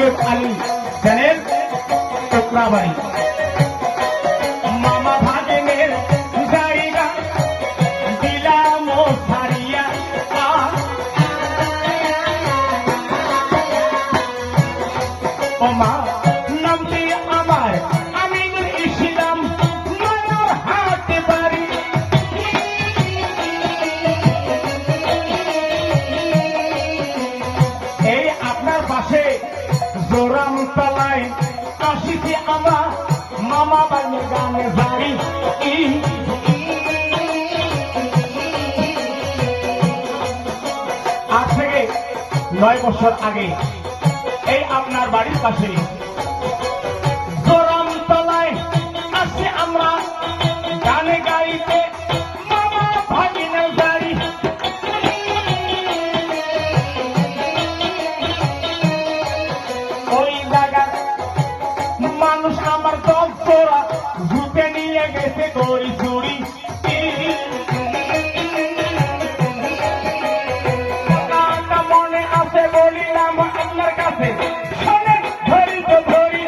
Syed Ali channel কোকরাবাড়ি। মামা ভাগেনের জায়গা দিলাম ছাড়িয়া, ও মা নাম দিয়ে আমার আমিনুল ইসলাম মামার হাতে বাড়ি। এই আপনার পাশে জোরাম তলায় আসিছি আমরা মামা বাড়ির গানে বাড়ি। আজ থেকে 9 বছর আগে এই আপনার বাড়ির পাশে জোরাম তলায় আসি আমরা গানে গাইতে মামা ভাগিনের বাড়ি। ওই জায়গার মানুষ আমার দপ্তরা ঘুরতে নিয়ে গেছে দড়ি চুরি। মনে আছে বলিলাম আপনার কাছে, শোনেন ধরি তো ধরি।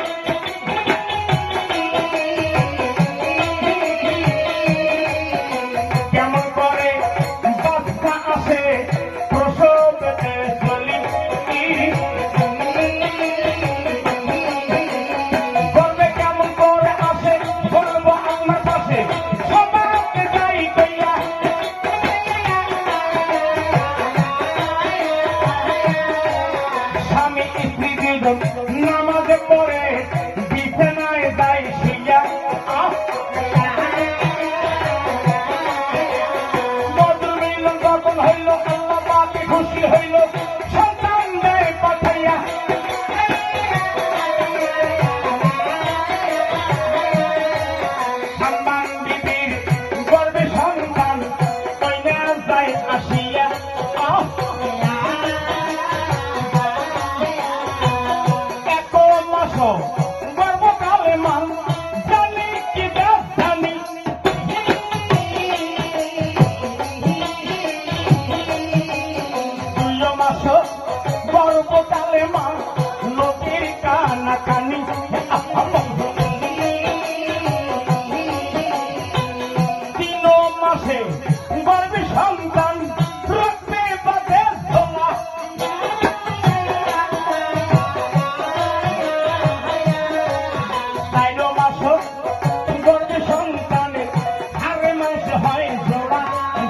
কেমন করে বাচ্চা আসে প্রসবতে চলি, বলবে কেমন করে আসে বলবো আমার পাশে সবাইকে যাই কইয়া। স্বামী স্ত্রী দুজন নামাজে পড়ে বিছানায় যায় শুইয়া। বদর মিলন যখন হইল আল্লাহ পাকে খুশি হইল সন্তান দেয় পাঠাইয়া। সম্মান বিবির গর্বে সন্তান কইনা যায় আসিয়া। এক মাস গর্ভকালে মান জানি কি জানি, দুই মাস গর্ভকালে মা নদীর কানা কানি। তিন মাসে গর্ভে সন্তান রক্তে বাঁধে ঝোলা। চার মাস গর্ভে সন্তানের হাড়ে মাস হয় জোড়া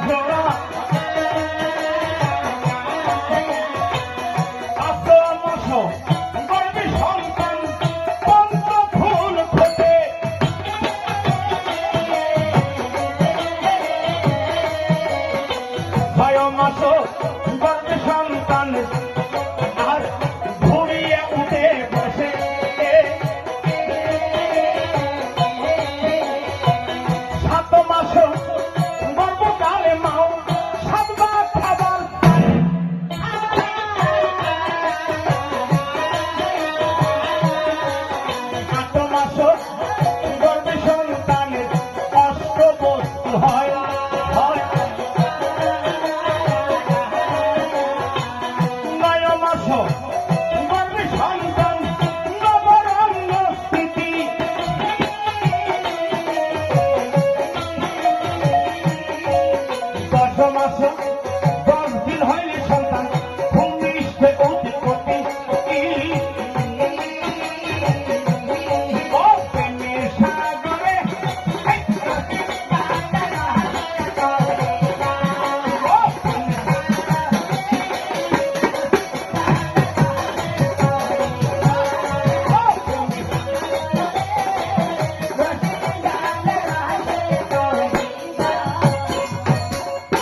জোড়া। 5 মাস গর্ভে সন্তান পদ্ম ফুল ফোটে। 6 মাস গর্ভে সন্তান